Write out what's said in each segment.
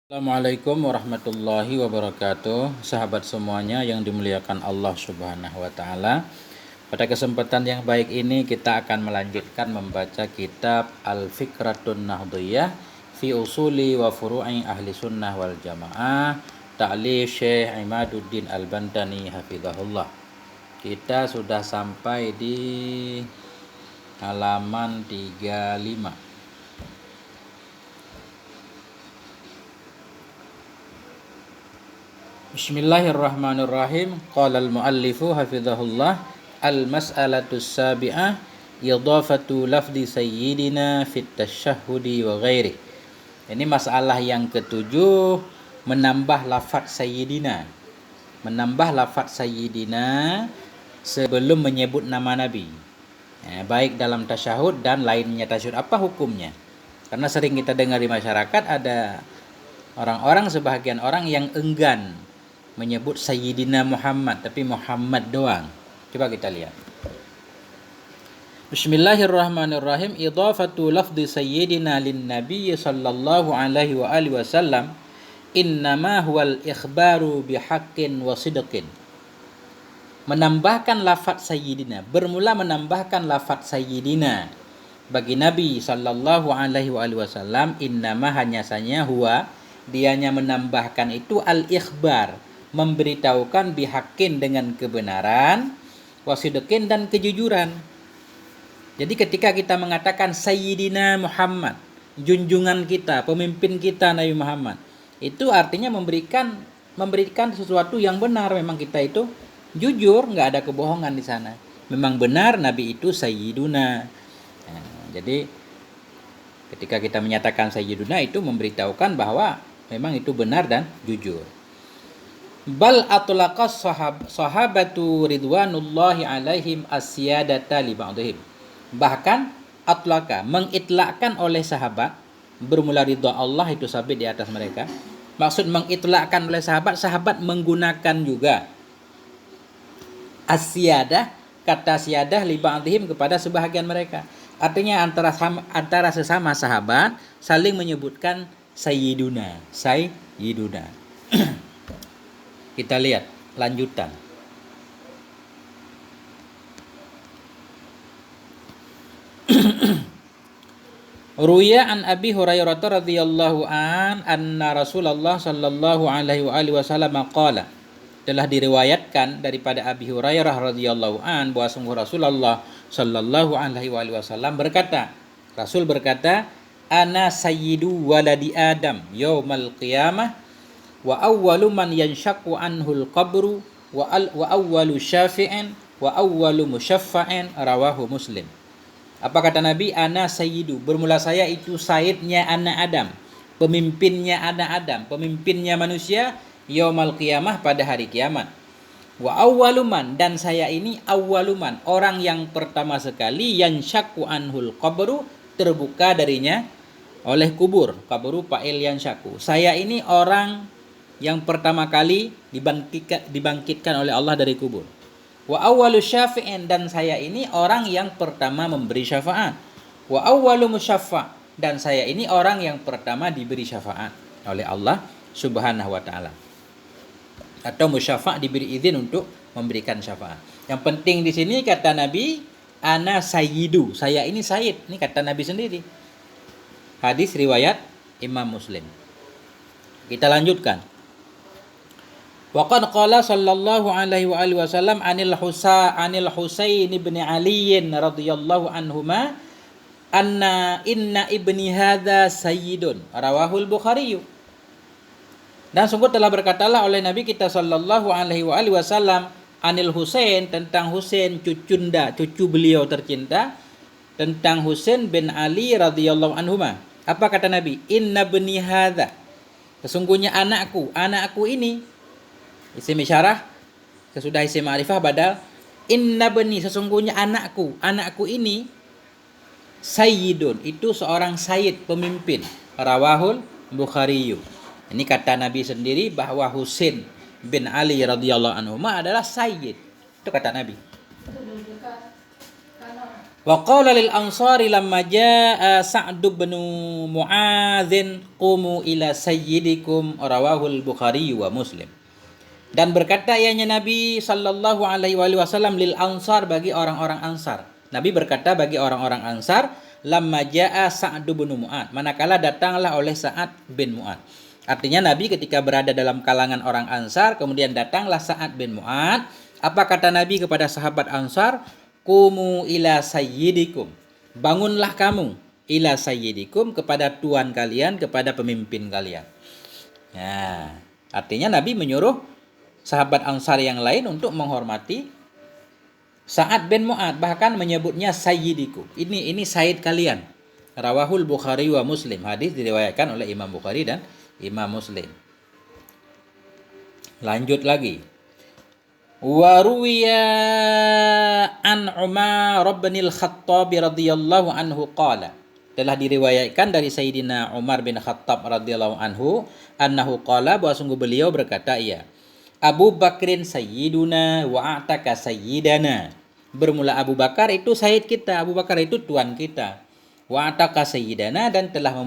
Assalamualaikum warahmatullahi wabarakatuh. Sahabat semuanya yang dimuliakan Allah Subhanahu wa taala. Pada kesempatan yang baik ini kita akan melanjutkan membaca kitab Al-Fikratun Nahdhiyah fi Usuli wa Furu'i Ahli Sunnah wal Jamaah, ta'lif Syekh Imaduddin Al-Bantani hafizahullah. Kita sudah sampai di halaman 35. Bismillahirrahmanirrahim. Qala al-muallifu hafizahullah al-mas'alatu sabi'ah idhafatu lafzi sayyidina fit tasyahhudi wa ghairi. Ini masalah yang ketujuh, menambah lafaz sayyidina. Menambah lafaz sayyidina sebelum menyebut nama Nabi. Baik dalam tasyahud dan lainnya tasyahud. Apa hukumnya? Karena sering kita dengar di masyarakat ada orang-orang, sebahagian orang yang enggan menyebut Sayyidina Muhammad, tapi Muhammad doang. Coba kita lihat. Bismillahirrahmanirrahim. Idhafatu lafzi Sayyidina lin Nabi sallallahu alaihi wa alihi wasallam innama huwal ikhbaru bihaqqin wa sidqin. Menambahkan lafaz Sayyidina, bermula menambahkan lafaz Sayyidina bagi Nabi sallallahu alaihi wa alihi wasallam, innama hanya saja huwa, dianya menambahkan itu al-ikhbar, memberitahukan bihaqqin dengan kebenaran, wasidqin dan kejujuran. Jadi ketika kita mengatakan Sayyidina Muhammad, junjungan kita, pemimpin kita Nabi Muhammad, itu artinya memberikan sesuatu yang benar. Memang kita itu jujur, nggak ada kebohongan di sana. Memang benar Nabi itu Sayyiduna. Jadi ketika kita menyatakan Sayyiduna itu memberitahukan bahwa memang itu benar dan jujur. Bal atlaqas sahabatu ridwanullahi alaihim asyadata li ba'dihim. Bahkan atlaqa, mengitlakkan oleh sahabat, bermula ridha Allah itu sabit di atas mereka. Maksud mengitlakkan oleh sahabat menggunakan juga asyadah, kata syadah li ba'dihim kepada sebahagian mereka. Artinya antara sesama sahabat saling menyebutkan Sayyiduna. Kita lihat lanjutan. Ruya an Abi Hurairah radhiyallahu anna Rasulullah sallallahu alaihi wa alihi wasallam qala. Telah diriwayatkan daripada Abi Hurairah radhiyallahu an bahwa sungguh Rasulullah sallallahu alaihi wa alihi wasallam berkata, Rasul berkata, ana sayyidu waladi Adam yaumal qiyamah wa awwalu man yanshaqqu anhul qabru wa awwalu syafi'in wa awwalu musyaffa'in, rawahu Muslim. Apa kata Nabi? Ana sayyidu, bermula saya itu sayyidnya anak Adam, pemimpinnya anak Adam, pemimpinnya manusia, yaumal qiyamah, pada hari kiamat. Wa awwaluman, dan saya ini awwaluman, orang yang pertama sekali, yanshaqqu anhul qabru, terbuka darinya oleh kubur. Qabru fa'il yanshaqqu. Saya ini orang yang pertama kali dibangkitkan oleh Allah dari kubur. Wa awwalu syafi'in, dan saya ini orang yang pertama memberi syafaat. Wa awwalu musyaffa', dan saya ini orang yang pertama diberi syafaat oleh Allah Subhanahu wa taala. Atau musyaffa' diberi izin untuk memberikan syafaat. Yang penting di sini kata Nabi, ana sayyidu, saya ini sayyid. Ini kata Nabi sendiri. Hadis riwayat Imam Muslim. Kita lanjutkan. Waqad qala sallallahu alaihi wa alihi wasallam anil Husain ibn Ali radhiyallahu anhuma anna inna ibni hadza sayyidun, rawahul Bukhari. Dan sungguh telah berkatalah oleh Nabi kita sallallahu alaihi wa alihi wasallam anil Husain, tentang Husain cucu beliau tercinta, tentang Husain bin Ali radhiyallahu anhuma. Apa kata Nabi? Inna ibni hadza, sesungguhnya anakku ini, isim isyarah sesudah isim ma'rifah badal inna bani, sesungguhnya anakku ini sayyidun, itu seorang sayyid, pemimpin, rawahul Bukhari. Ini kata Nabi sendiri bahwa Husain bin Ali radhiyallahu anhu adalah sayyid. Itu kata Nabi. Wa qala lil ansari lamma jaa Sa'd bin Mu'adzin qumu ila sayyidikum, rawahul Bukhari wa Muslim. Dan berkata ianya Nabi sallallahu alaihi wasallam lil ansar, bagi orang-orang Ansar. Nabi berkata bagi orang-orang Ansar, lamma jaa Sa'd bin Mu'adz, manakala datanglah oleh Sa'ad bin Mu'adz. Artinya Nabi ketika berada dalam kalangan orang Ansar, kemudian datanglah Sa'ad bin Mu'adz. Apa kata Nabi kepada sahabat Ansar? Qumu ila sayyidikum, bangunlah kamu, ila sayyidikum, kepada tuan kalian, kepada pemimpin kalian. Nah, artinya Nabi menyuruh sahabat Ansar yang lain untuk menghormati Sa'ad bin Mu'adz, bahkan menyebutnya sayyidiku. Ini sayyid kalian. Rawahul Bukhari wa Muslim. Hadis diriwayatkan oleh Imam Bukhari dan Imam Muslim. Lanjut lagi. Wa ruwiya an Umar bin al-Khattab radhiyallahu anhu qala, telah diriwayatkan dari Sayyidina Umar bin Khattab radhiyallahu anhu, annahu qala, bahwa sungguh beliau berkata, iya, Abu Bakrin sayyiduna wa a'taka sayyidana. Bermula Abu Bakar itu sayyid kita, Abu Bakar itu tuan kita. Wa a'taka sayyidana, dan telah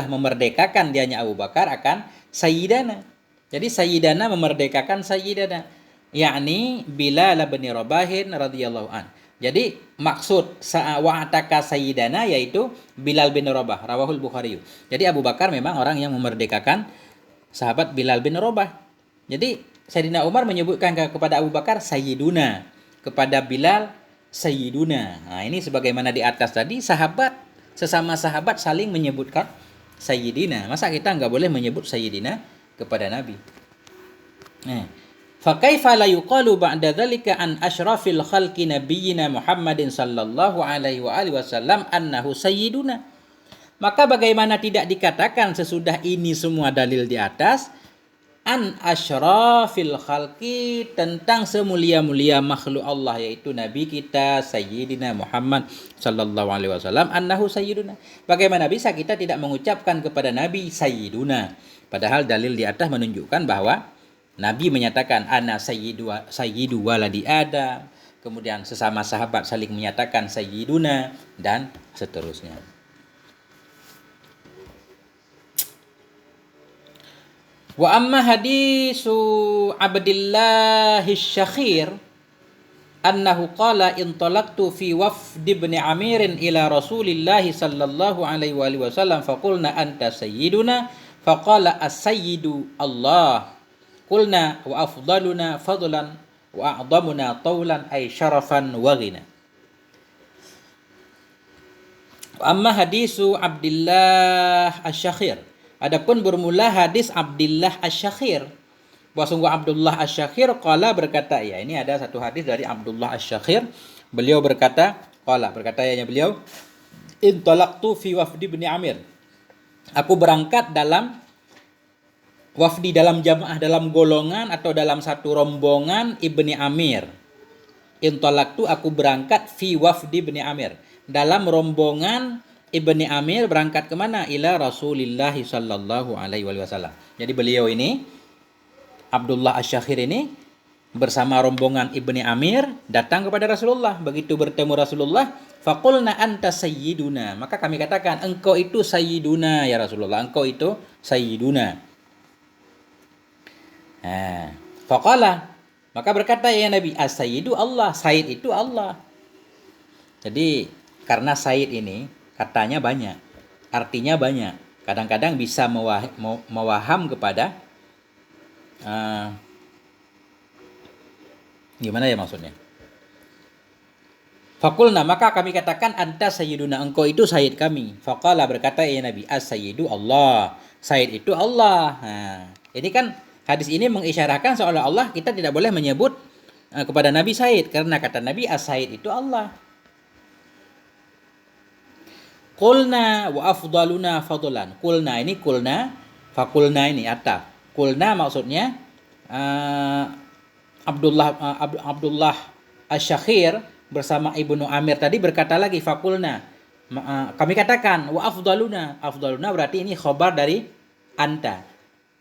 memerdekakan dianya Abu Bakar akan sayyidana. Jadi sayyidana memerdekakan sayyidana, yakni Bilal bin Rabahin radhiyallahu an. Jadi maksud wa'ataka sayyidana yaitu Bilal bin Rabah, rawahul Bukhari. Jadi Abu Bakar memang orang yang memerdekakan sahabat Bilal bin Rabah. Jadi Sayyidina Umar menyebutkan kepada Abu Bakar sayyiduna, kepada Bilal sayyiduna. Nah, ini sebagaimana di atas tadi, sahabat, sesama sahabat saling menyebutkan sayyidina. Masa kita enggak boleh menyebut sayyidina kepada Nabi? Nah, fakaifa la yuqalu ba'da dzalika an asyrafil khalqi nabiyyina Muhammadin sallallahu alaihi wa alihi wasallam annahu sayyiduna. Maka bagaimana tidak dikatakan sesudah ini semua dalil di atas, an asyrafil khalqi, tentang semulia-mulia makhluk Allah, yaitu Nabi kita Sayyidina Muhammad sallallahu alaihi wasallam, annahu sayyiduna. Bagaimana bisa kita tidak mengucapkan kepada Nabi sayyiduna, padahal dalil di atas menunjukkan bahwa Nabi menyatakan ana sayyidu waladi Adam, kemudian sesama sahabat saling menyatakan sayyiduna, dan seterusnya. Wa amma hadisu Abdillah Asy-Syakhir annahu qala intalaqtu fi wafd ibn Amir ila Rasulillah sallallahu alaihi wasallam faqulna anta sayyiduna faqala as-sayyidu Allah. Qulna wa afdaluna fadlan wa a'dhamuna tawlan ay syarafan wa ghina. Amma hadisu Abdillah Asy-Syakhir, adapun bermula hadis Abdillah Asy-Syakhir, bahwa sungguh Abdullah Asy-Syakhir qala, berkata, ya, ini ada satu hadis dari Abdullah Asy-Syakhir, beliau berkata, qala, berkata ya beliau, intalaqtu fi wafdi ibn Amir, aku berangkat dalam wafdi, dalam jamaah, dalam golongan atau dalam satu rombongan Ibni Amir. Intalaqtu, aku berangkat, fi wafdi Ibni Amir, dalam rombongan Ibni Amir, berangkat kemana? Ila Rasulillah sallallahu alaihi wasallam. Jadi beliau ini, Abdullah Asy-Syakhir ini, bersama rombongan Ibni Amir datang kepada Rasulullah. Begitu bertemu Rasulullah, faqulna anta sayyiduna, maka kami katakan, engkau itu sayyiduna ya Rasulullah, engkau itu sayyiduna. Faqala, maka berkata ya Nabi, as-sayyidu Allah, sayyid itu Allah. Jadi karena sayyid ini katanya banyak, artinya banyak, kadang-kadang bisa mewaham kepada gimana ya maksudnya. Faqulna, maka kami katakan, anta sayyiduna, engkau itu sayyid kami. Faqala, berkata ya Nabi, as-sayyidu Allah, sayyid itu Allah. Nah, ini kan hadis ini mengisyarahkan seolah-olah kita tidak boleh menyebut kepada Nabi sayyid, karena kata Nabi as-sayyid itu Allah. Qulna wa afdaluna fadlan. Qulna ini qulna, faqulna ini ataf. Qulna maksudnya Abdullah Asy-Syakhir bersama Ibnu Amir tadi berkata lagi, faqulna, kami katakan, wa afdaluna, afdaluna berarti ini khabar dari anta.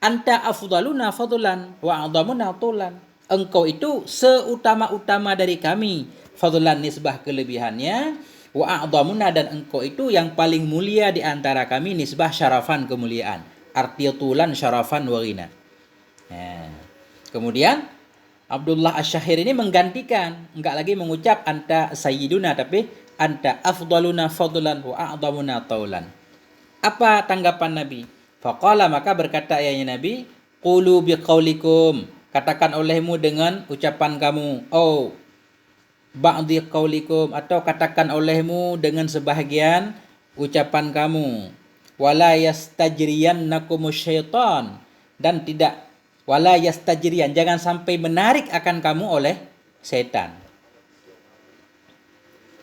Anta afdaluna fadlan wa a'dhamuna tulan. Engkau itu seutama-utama dari kami. Fadlan nisbah kelebihannya, Wa a'dhamuna, dan engkau itu yang paling mulia di antara kami, nisbah syarafan, kemuliaan. Artiatulan syarafan wa ghina. Nah, kemudian Abdullah Asy-Syahir ini menggantikan, enggak lagi mengucap anta sayyiduna, tapi anta afdaluna fadlan wa a'dhamuna taulan. Apa tanggapan Nabi? Faqala, maka berkata ayahnya Nabi, qulu biqaulikum, katakan olehmu dengan ucapan kamu, oh ba'di qaulikum, atau katakan olehmu dengan sebahagian ucapan kamu. Wala yastajriyannakumus syaitan, dan tidak, wala yastajriyan, jangan sampai menarik akan kamu oleh setan.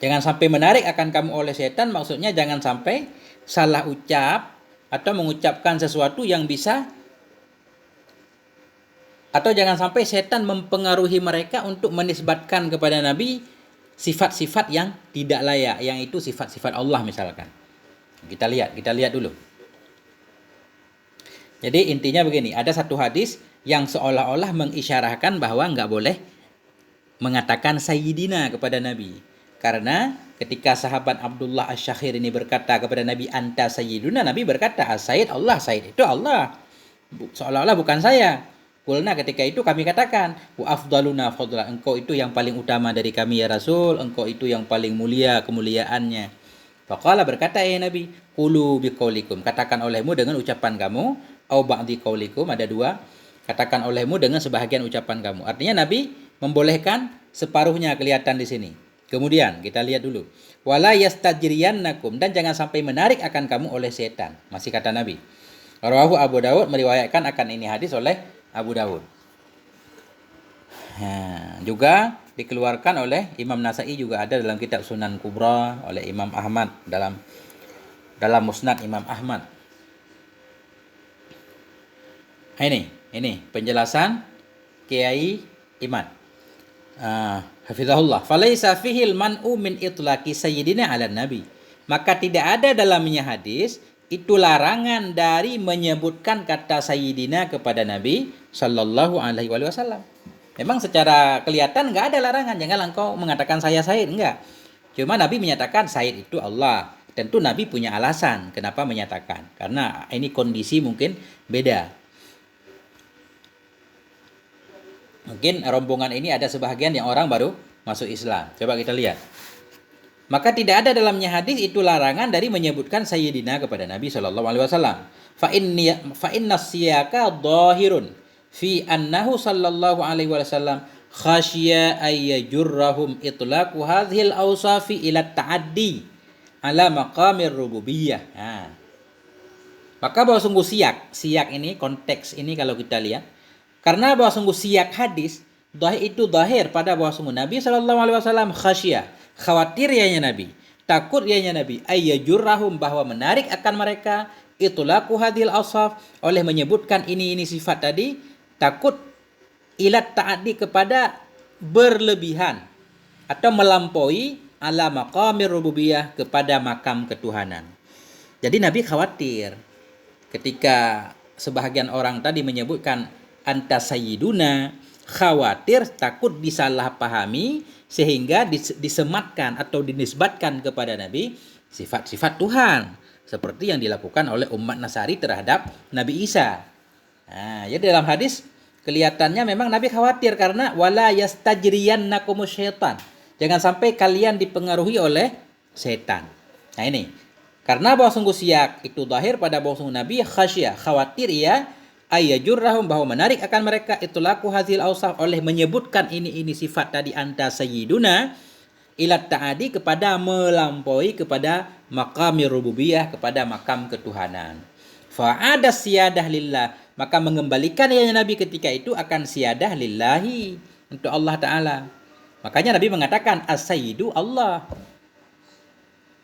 Jangan sampai menarik akan kamu oleh setan, maksudnya jangan sampai salah ucap atau mengucapkan sesuatu yang bisa, atau jangan sampai setan mempengaruhi mereka untuk menisbatkan kepada Nabi sifat-sifat yang tidak layak, yang itu sifat-sifat Allah misalkan. Kita lihat dulu. Jadi intinya begini, ada satu hadis yang seolah-olah mengisyarahkan bahwa nggak boleh mengatakan sayyidina kepada Nabi. Karena ketika sahabat Abdullah Asy-Syahir ini berkata kepada Nabi, anta sayyiduna, Nabi berkata, as-sayyid Allah, sayyid itu Allah. Seolah-olah bukan saya. Kulna, ketika itu kami katakan, wa afdaluna fadla, engkau itu yang paling utama dari kami ya Rasul, engkau itu yang paling mulia kemuliaannya. Faqala, berkata ya Nabi, qulu biqaulikum, katakan olehmu dengan ucapan kamu, au ba'di qaulikum, ada dua, katakan olehmu dengan sebahagian ucapan kamu. Artinya Nabi membolehkan separuhnya kelihatan di sini. Kemudian kita lihat dulu. Wala yastajriyannakum, dan jangan sampai menarik akan kamu oleh setan. Masih kata Nabi. Rawahu Abu Dawud, meriwayatkan akan ini hadis oleh Abu Dawud. Juga dikeluarkan oleh Imam Nasa'i, juga ada dalam kitab Sunan Kubra, oleh Imam Ahmad dalam Musnad Imam Ahmad. Ini penjelasan Kiai Imad. Hafizahullah. Falaisa fihil man'u min itlaqi sayyidina 'ala nabi. Maka tidak ada dalamnya hadis itu larangan dari menyebutkan kata sayyidina kepada Nabi sallallahu alaihi wasallam. Memang secara kelihatan enggak ada larangan, jangan engkau mengatakan saya sayyid, enggak. Cuma Nabi menyatakan sayyid itu Allah. Tentu Nabi punya alasan kenapa menyatakan. Karena ini kondisi mungkin beda. Mungkin rombongan ini ada sebahagian yang orang baru masuk Islam. Coba kita lihat. Maka tidak ada dalamnya hadis itu larangan dari menyebutkan sayyidina kepada Nabi sallallahu alaihi wasallam. Fa inna siyaka dhahirun fi annahu sallallahu alaihi wasallam khasya ay yajurrahum itlaqu hadhil awsafi ila ta'addi ala maqamir rububiyyah. Maka bahwa sungguh siyak ini, konteks ini kalau kita lihat, karena bahwa sungguh siyak hadis itu zahir pada bahwa sungguh Nabi sallallahu alaihi wasallam khasyah, khawatir ianya Nabi, takut ianya Nabi, ayyajurrahum, bahwa menarik akan mereka, itulaqu hadhil awsaf, oleh menyebutkan ini sifat tadi, takut ilat ta'addi, kepada berlebihan atau melampaui ala maqamir rububiyah, kepada makam ketuhanan. Jadi Nabi khawatir ketika sebahagian orang tadi menyebutkan anta sayyiduna, khawatir takut disalahpahami sehingga disematkan atau dinisbatkan kepada Nabi sifat-sifat Tuhan seperti yang dilakukan oleh umat Nasrani terhadap Nabi Isa. Jadi dalam hadis kelihatannya memang Nabi khawatir karena wala yastajriyannakumus syaitan, jangan sampai kalian dipengaruhi oleh setan. Ini karena bahwa sungguh siyak itu zahir pada bahwa sungguh Nabi khasyah, khawatir ia ayyajurrahum, bahwa menarik akan mereka itlaqu hadzil awsaf, oleh menyebutkan ini sifat tadi anta sayyiduna, ilat ta'adi, kepada melampaui kepada maqamir rububiyah, kepada makam ketuhanan. Fa'ada siyadah lillah, maka mengembalikan ya Nabi ketika itu akan siyadah lillahi, untuk Allah Ta'ala. Makanya Nabi mengatakan as-sayyidu Allah,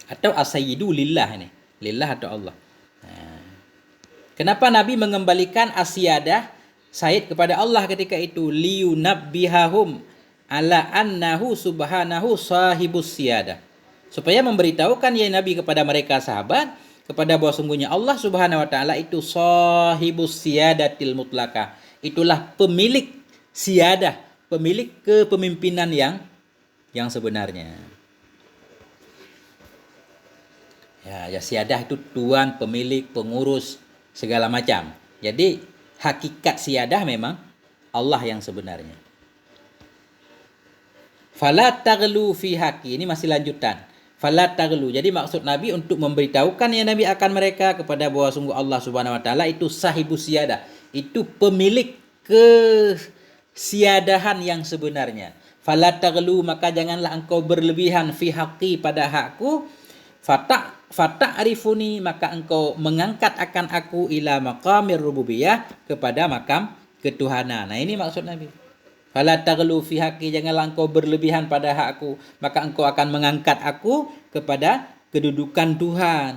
atau as-sayyidu lillah, ini lillah atau Allah. Kenapa Nabi mengembalikan asyadah sayyid kepada Allah ketika itu? Liyunabbihahum ala annahu subhanahu sahibus siyadah, supaya memberitahukan ya Nabi kepada mereka sahabat, kepada bahwa sungguhnya Allah Subhanahu wa taala itu sahibus siyadatil mutlaqah, itulah pemilik siyadah, pemilik kepemimpinan yang sebenarnya. Ya siadah itu tuan, pemilik, pengurus, segala macam. Jadi hakikat siadah memang Allah yang sebenarnya. Fala taghlu fi haqi. Ini masih lanjutan. Fala taghlu. Jadi maksud Nabi untuk memberitahukan ya Nabi akan mereka kepada bahwa sungguh Allah Subhanahu wa taala itu sahibus siadah. Itu pemilik kesiadahan yang sebenarnya. Fala taghlu, maka janganlah engkau berlebihan fi haqi pada hakku. Fata'rifuni, maka engkau mengangkat akan aku ila maqamir rububiyah, kepada makam ketuhanan. Nah, ini maksud Nabi. Fala taghlu fi haqqi, janganlah engkau berlebihan pada hakku, maka engkau akan mengangkat aku kepada kedudukan Tuhan.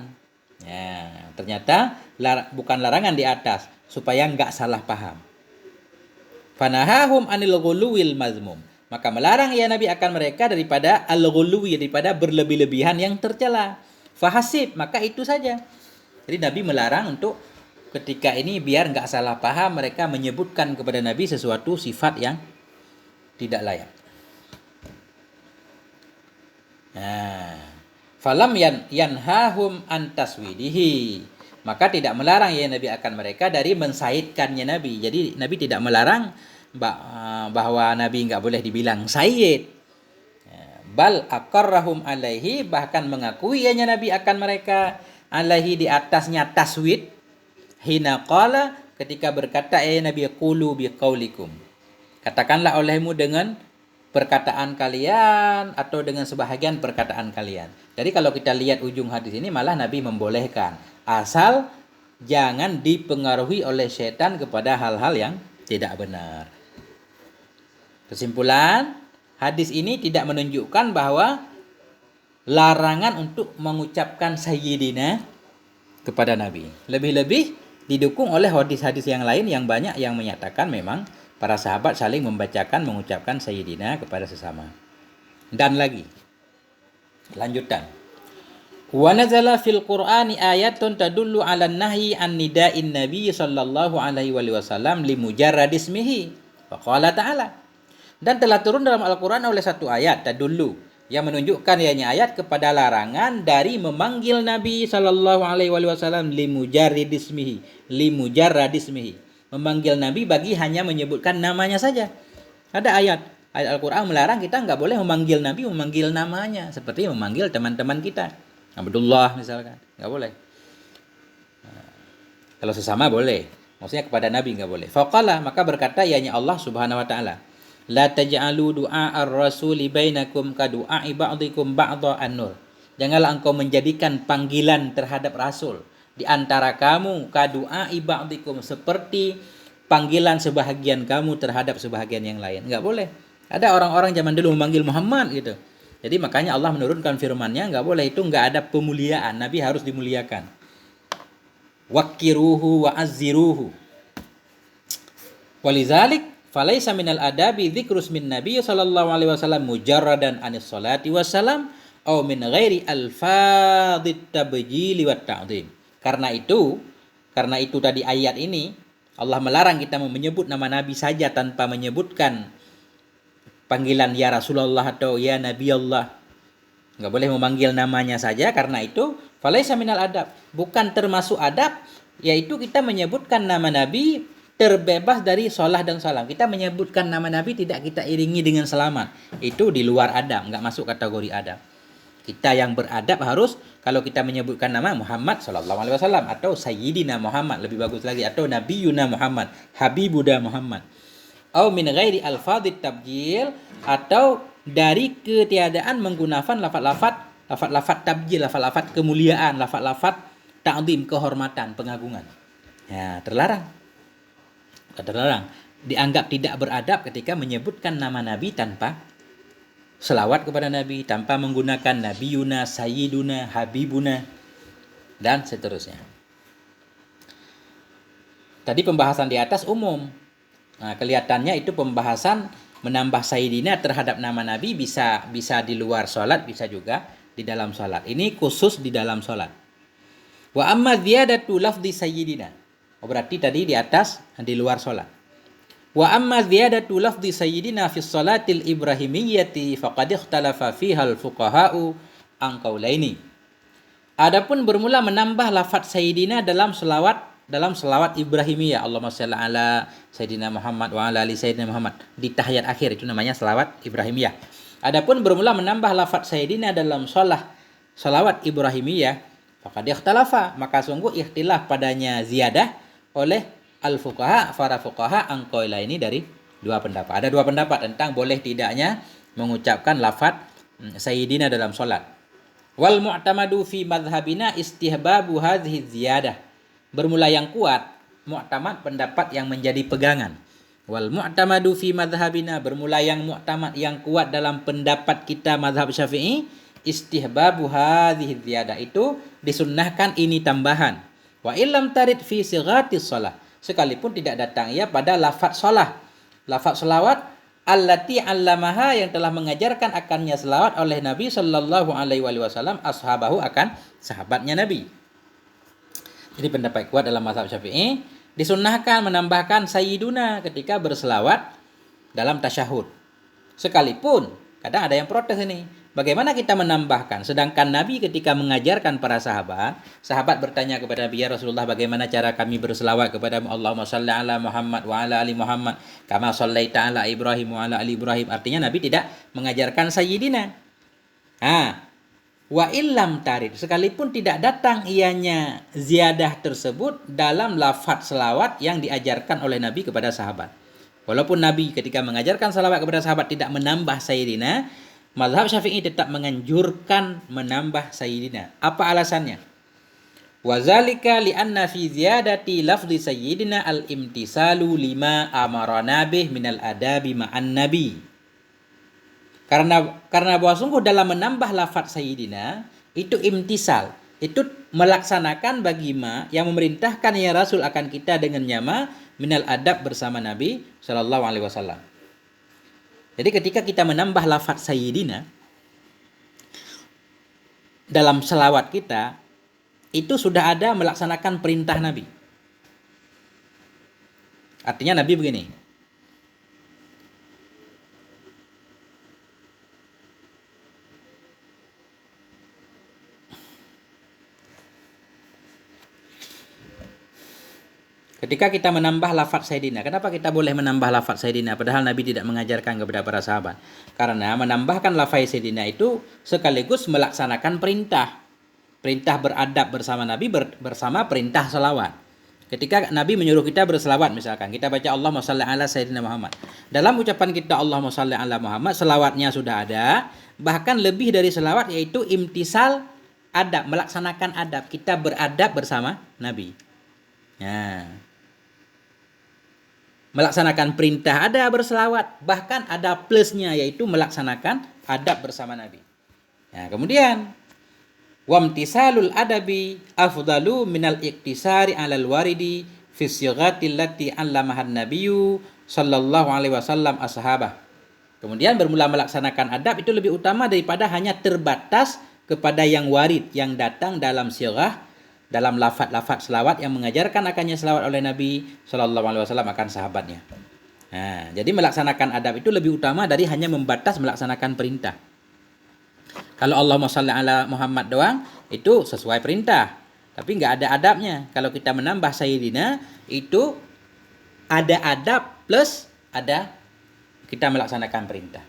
Ya, ternyata bukan larangan di atas supaya enggak salah paham. Fanahahum anil ghuluwil mazmum. Maka melarang ya Nabi akan mereka daripada al-ghuluwi, daripada berlebih-lebihan yang tercela. Fahasib, maka itu saja. Jadi Nabi melarang untuk ketika ini biar enggak salah paham, mereka menyebutkan kepada Nabi sesuatu sifat yang tidak layak. Nah, falam yanhahum an taswidihi. Maka tidak melarang ya Nabi akan mereka dari mensayyidkannya Nabi. Jadi Nabi tidak melarang bahwa Nabi enggak boleh dibilang sayyid. Bal aqarrahum alaihi, bahkan mengakui ya Nabi akan mereka alaihi, di atasnya taswid. Hina qala, ketika berkata ya Nabi, qulu biqaulikum. Katakanlah olehmu dengan perkataan kalian atau dengan sebahagian perkataan kalian. Jadi kalau kita lihat ujung hadis ini malah Nabi membolehkan, asal jangan dipengaruhi oleh setan kepada hal-hal yang tidak benar. Kesimpulan, hadis ini tidak menunjukkan bahwa larangan untuk mengucapkan sayyidina kepada Nabi. Lebih-lebih didukung oleh hadis-hadis yang lain yang banyak yang menyatakan memang para sahabat saling membacakan, mengucapkan sayyidina kepada sesama. Dan lagi, lanjutan. Wa nazala fil Qur'ani ayatun tadullu 'alan nahyi an nida'in nabiy sallallahu alaihi wasallam li mujarrad ismihi. Wa qala ta'ala. Dan telah turun dalam Al-Qur'an oleh satu ayat tadullu yang menunjukkan ianya ayat kepada larangan dari memanggil Nabi sallallahu alaihi wasallam li mujarrad ismihi. Memanggil Nabi bagi hanya menyebutkan namanya saja. Ada ayat Al-Quran melarang kita nggak boleh memanggil Nabi, memanggil namanya. Seperti memanggil teman-teman kita. Abdullah misalkan, nggak boleh. Kalau sesama boleh. Maksudnya kepada Nabi nggak boleh. Faqala, maka berkata ianya Allah Subhanahu wa taala, la taj'alu du'a ar-rasuli bainakum ka du'a'i ba'dikum ba'dha an-nur. Janganlah engkau menjadikan panggilan terhadap Rasul di antara kamu ka du'a'i ba'dikum, seperti panggilan sebahagian kamu terhadap sebahagian yang lain. Enggak boleh. Ada orang-orang zaman dulu memanggil Muhammad gitu. Jadi makanya Allah menurunkan firman-Nya, enggak boleh, itu enggak ada pemuliaan. Nabi harus dimuliakan. Waqiruhu wa azziruhu. Walizalik falaisa minal adabi dzikrus min Nabi sallallahu alaihi wasallam mujarradan anis salati wassalam au min ghairi alfadhit tabjili wat ta'dhim. Karena itu tadi ayat ini Allah melarang kita menyebut nama Nabi saja tanpa menyebutkan panggilan ya Rasulullah atau ya Nabi Allah. Enggak boleh memanggil namanya saja, karena itu falaisa minal adab, bukan termasuk adab, yaitu kita menyebutkan nama Nabi terbebas dari salah dan salam. Kita menyebutkan nama Nabi tidak kita iringi dengan selamat. Itu di luar adab, enggak masuk kategori adab. Kita yang beradab harus, kalau kita menyebutkan nama Muhammad sallallahu alaihi wasallam atau Sayyidina Muhammad, lebih bagus lagi, atau Nabiyuna Muhammad, Habibuda Muhammad. Au min ghairi alfadhit tabjil, atau dari ketiadaan menggunakan lafaz-lafaz tabjil, lafaz-lafaz kemuliaan, lafaz-lafaz ta'zim, kehormatan, pengagungan. Ya, terlarang. Dianggap tidak beradab ketika menyebutkan nama Nabi tanpa selawat kepada Nabi, tanpa menggunakan Nabiyuna, Sayyiduna, Habibuna, dan seterusnya. Tadi pembahasan di atas umum. Nah, kelihatannya itu pembahasan menambah Sayyidina terhadap nama Nabi bisa di luar sholat, bisa juga di dalam sholat. Ini khusus di dalam sholat. Wa amma ziyadatu lafzi Sayyidina. Berarti tadi di atas, di luar sholat. Wa amma ziyadatu lafzi Sayyidina fi sholatil ibrahimiyyati faqad ikhtalafa fiha al-fuqaha'u an qaulaini. Adapun bermula menambah lafaz Sayyidina dalam selawat Ibrahimiyah, Allahumma shalli ala Sayyidina Muhammad wa ala ali Sayyidina Muhammad, di tahiyat akhir, itu namanya selawat Ibrahimiyah. Adapun bermula menambah lafaz Sayyidina dalam selawat Ibrahimiyah, faqad ikhtalafa, maka sungguh ikhtilaf padanya ziyadah oleh al-fuqaha, para fuqaha angkoila ini dari dua pendapat. Ada dua pendapat tentang boleh tidaknya mengucapkan lafaz Sayyidina dalam solat. Wal mu'tamadu fi madhabina istihbabu hadhihi ziyadah. Bermula yang kuat, mu'tamad pendapat yang menjadi pegangan. Wal mu'tamadu fi madhabina, bermula yang mu'tamad yang kuat dalam pendapat kita mazhab Syafi'i, istihbabu hadhihi ziyadah, itu disunnahkan ini tambahan. Wa illam tarid fi sighatis shalah, sekalipun tidak datang ia pada lafaz shalah, lafaz selawat allati 'allamaha, yang telah mengajarkan akannya selawat oleh Nabi sallallahu alaihi wasallam ashabahu, akan sahabatnya Nabi. Jadi pendapat kuat dalam mazhab Syafi'i, disunnahkan menambahkan sayyiduna ketika berselawat dalam tasyahud. Sekalipun kadang ada yang protes ini, bagaimana kita menambahkan sedangkan Nabi ketika mengajarkan para sahabat bertanya kepada Nabi, ya Rasulullah, bagaimana cara kami berselawat kepada Allahumma shalli ala Muhammad wa ala ali Muhammad kama shallaita ala Ibrahim wa ala ali Ibrahim. Artinya Nabi tidak mengajarkan sayyidina. Wa illam tarid, sekalipun tidak datang ianya ziyadah tersebut dalam lafaz selawat yang diajarkan oleh Nabi kepada sahabat. Walaupun Nabi ketika mengajarkan salawat kepada sahabat tidak menambah sayyidina, mazhab Syafi'i tetap menganjurkan menambah sayyidina. Apa alasannya? Wazalika li'anna fi ziyadati lafzi sayyidina al-imtisalu lima amarana bih minal adabi ma'an nabi. Karena bahwa sungguh dalam menambah lafaz sayyidina itu imtisal, itu melaksanakan bagi yang memerintahkan ya Rasul akan kita dengan nyama minal adab bersama Nabi sallallahu alaihi wasallam. Jadi ketika kita menambah lafaz sayyidina dalam selawat kita, itu sudah ada melaksanakan perintah Nabi. Artinya Nabi begini, ketika kita menambah lafaz sayyidina, kenapa kita boleh menambah lafaz sayyidina padahal Nabi tidak mengajarkan kepada para sahabat? Karena menambahkan lafaz sayyidina itu sekaligus melaksanakan perintah beradab bersama Nabi bersama perintah selawat. Ketika Nabi menyuruh kita berselawat, misalkan kita baca Allahumma shalli ala Sayyidina Muhammad, dalam ucapan kita Allahumma shalli ala Muhammad, selawatnya sudah ada, bahkan lebih dari selawat, yaitu imtisal adab, melaksanakan adab, kita beradab bersama Nabi. Melaksanakan perintah ada berselawat, bahkan ada plusnya, yaitu melaksanakan adab bersama Nabi. Kemudian wamtisalul adabi afdalu minal iktisari alal waridi fi sighatil lati 'allamahan nabiyyu sallallahu alaihi wasallam ashabah. Kemudian bermula melaksanakan adab itu lebih utama daripada hanya terbatas kepada yang warid, yang datang dalam sirah, dalam lafaz-lafaz selawat yang mengajarkan akannya selawat oleh Nabi sallallahu alaihi wasallam akan sahabatnya. Jadi melaksanakan adab itu lebih utama dari hanya membatas melaksanakan perintah. Kalau Allahumma shalli ala Muhammad doang, itu sesuai perintah, tapi nggak ada adabnya. Kalau kita menambah sayyidina, itu ada adab plus ada kita melaksanakan perintah.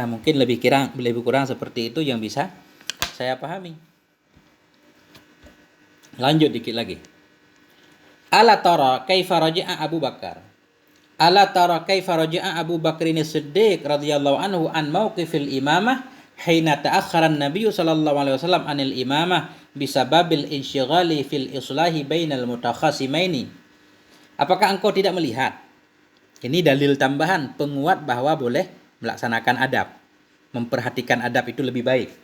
Mungkin lebih kurang seperti itu yang bisa saya pahami. Lanjut dikit lagi. Ala tara kaifa raja'a Abu Bakar. Ala tara kaifa raja'a Abu Bakrin As-Siddiq radhiyallahu anhu an mauqifil imamah hina ta'akhkhara an-nabiy sallallahu alaihi wasallam anil imamah bisababil insyighali fil islahi bainal mutakhasimaini. Apakah engkau tidak melihat? Ini dalil tambahan penguat bahwa boleh melaksanakan adab. Memperhatikan adab itu lebih baik.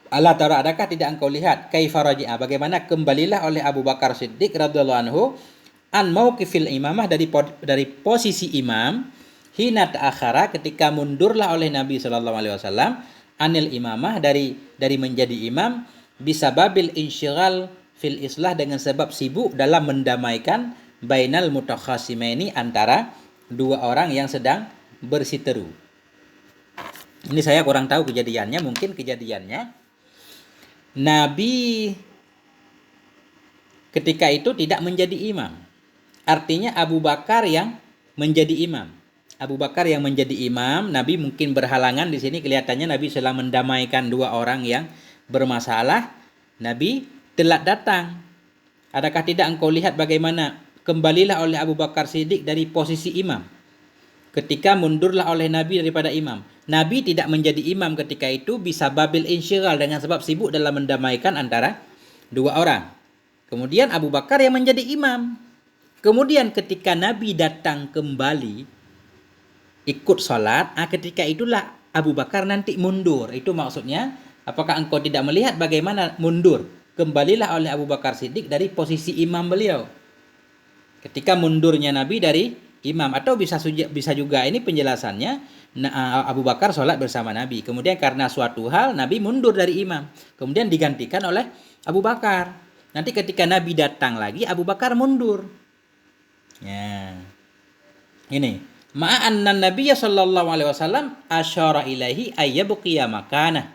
Allah tara, adakah tidak engkau lihat kaifa raji'a, bagaimana kembalilah oleh Abu Bakar Siddiq radhiyallahu anhu an mauqifil imamah, dari posisi imam, hina ta'akhara, ketika mundurlah oleh Nabi sallallahu alaihi wasallam, anil imamah, dari menjadi imam, bisababil insyighal fil islah, dengan sebab sibuk dalam mendamaikan bainal mutakhasimaini, antara dua orang yang sedang bersiteru. Ini saya kurang tahu kejadiannya, mungkin kejadiannya Nabi ketika itu tidak menjadi imam. Artinya Abu Bakar yang menjadi imam. Abu Bakar yang menjadi imam, Nabi mungkin berhalangan di sini, kelihatannya Nabi sedang mendamaikan dua orang yang bermasalah. Nabi telat datang. Adakah tidak engkau lihat bagaimana kembalilah oleh Abu Bakar Siddiq dari posisi imam. Ketika mundurlah oleh Nabi daripada imam. Nabi tidak menjadi imam ketika itu bisa babil insyigal dengan sebab sibuk dalam mendamaikan antara dua orang. Kemudian Abu Bakar yang menjadi imam. Kemudian ketika Nabi datang kembali ikut sholat, ketika itulah Abu Bakar nanti mundur. Itu maksudnya, apakah engkau tidak melihat bagaimana mundur? Kembalilah oleh Abu Bakar Siddiq dari posisi imam beliau. Ketika mundurnya Nabi dari imam, atau bisa juga ini penjelasannya, Abu Bakar sholat bersama Nabi. Kemudian karena suatu hal Nabi mundur dari imam, kemudian digantikan oleh Abu Bakar. Nanti ketika Nabi datang lagi, Abu Bakar mundur. Ya, ini. Ma'anna Nabiya sallallahu alaihi wasallam asyara ilaihi ayyabqiya makanah.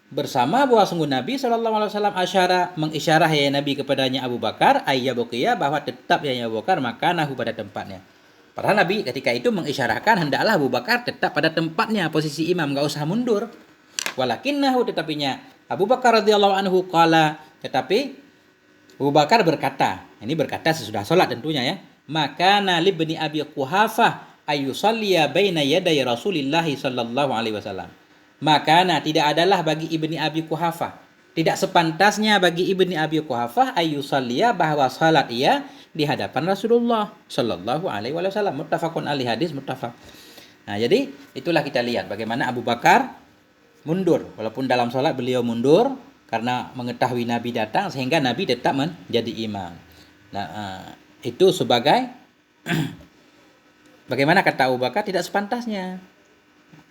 Bersama bahwa sungguh Nabi sallallahu alaihi wasallam mengisyarah ya Nabi kepadanya Abu Bakar ayyabqiya, bahwa tetap ya Abu Bakar makanahu pada tempatnya. Padahal Nabi ketika itu mengisyarahkan hendaklah Abu Bakar tetap pada tempatnya, posisi imam, enggak usah mundur. Walakinnahu, tetapinya Abu Bakar radhiyallahu anhu qala, tetapi Abu Bakar berkata, ini berkata sesudah sholat tentunya ya, maka nali bani Abi Quhafah ayusalliya baina yaday Rasulillah sallallahu alaihi wasallam. Maka tidak adalah bagi Ibni Abi Quhafah, tidak sepantasnya bagi Ibni Abi Quhafah ayusalliya, bahwa salat ia di hadapan Rasulullah sallallahu alaihi wasallam. Muttafaqun alaihi, hadis muttafaq. Nah, jadi itulah kita lihat bagaimana Abu Bakar mundur, walaupun dalam salat beliau mundur karena mengetahui Nabi datang, sehingga Nabi tetap menjadi imam. Nah, itu sebagai bagaimana kata Abu Bakar, tidak sepantasnya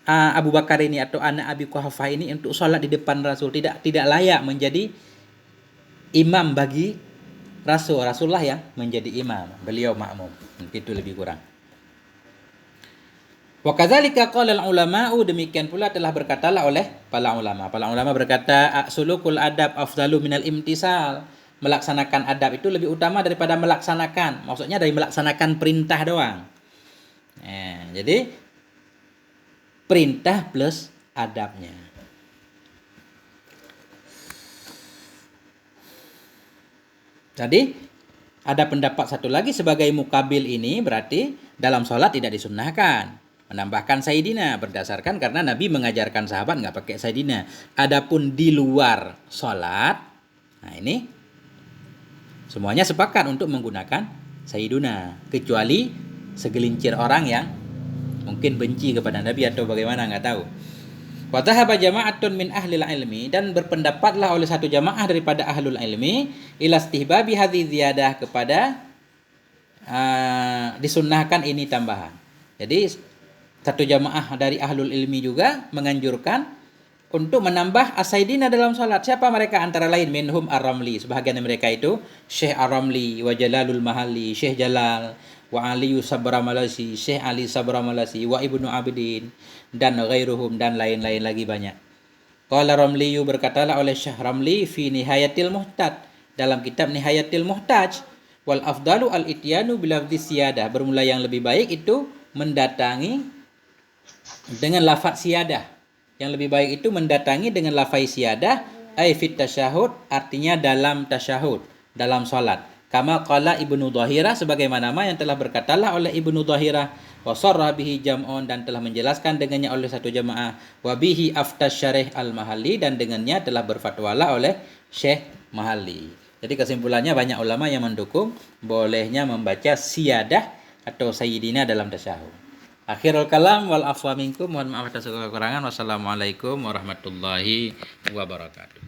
Abu Bakar ini atau anak Abi Quhafah ini untuk sholat di depan Rasul, tidak layak menjadi imam bagi Rasul. Rasulullah yang menjadi imam, beliau makmum. Itu lebih kurang. Wa kadzalika qala al-ulama'u, demikian pula telah berkatalah oleh para ulama. Para ulama berkata, sulukul adab afdalu minal imtisal. Melaksanakan adab itu lebih utama daripada melaksanakan. Maksudnya dari melaksanakan perintah doang. Jadi perintah plus adabnya. Jadi ada pendapat satu lagi sebagai mukabil ini berarti dalam sholat tidak disunnahkan menambahkan sayyidina, berdasarkan karena Nabi mengajarkan sahabat nggak pakai sayyidina. Adapun di luar sholat, nah ini semuanya sepakat untuk menggunakan sayyiduna, kecuali segelincir orang yang mungkin benci kepada Nabi atau bagaimana, nggak tahu. Wa dhahaba jama'atun min ahlil ilmi, dan berpendapatlah oleh satu jamaah daripada ahlul ilmi ila istihbabi hadhi ziyadah, kepada disunnahkan ini tambahan. Jadi satu jamaah dari ahlul ilmi juga menganjurkan untuk menambah as-sayyidina dalam salat. Siapa mereka? Antara lain minhum ar-Ramli, sebahagian mereka itu Syekh ar-Ramli wa Jalalul Mahalli, Syekh Jalal, wa Ali Sabramalasi, Syekh Ali Sabramalasi, wa Ibnu Abidin, dan ghairuhum, dan lain-lain lagi banyak. Qala Ramli, berkatalah oleh Syekh Ramli fi Nihayatil Muhtaj, dalam kitab Nihayatil Muhtaj, wal afdalu al-ityanu bilafdhi siyadah, bermula yang lebih baik itu mendatangi dengan lafaz siyadah. Yang lebih baik itu mendatangi dengan lafaz siyadah, ay fit tasyahud, artinya dalam tasyahud, dalam salat. Kama qala Ibnu Dhahirah, sebagaimana yang telah berkatalah oleh Ibnu Dhahirah, wa sarra bihi jam'un, dan telah menjelaskan dengannya oleh satu jamaah, wa bihi aftas syarih al-Mahalli, dan dengannya telah berfatwalah oleh Syekh Mahalli. Jadi kesimpulannya banyak ulama yang mendukung bolehnya membaca siyadah atau sayyidina dalam tasyahud. Akhirul kalam wal afwa minkum, mohon maaf atas segala kekurangan. Wassalamualaikum warahmatullahi wabarakatuh.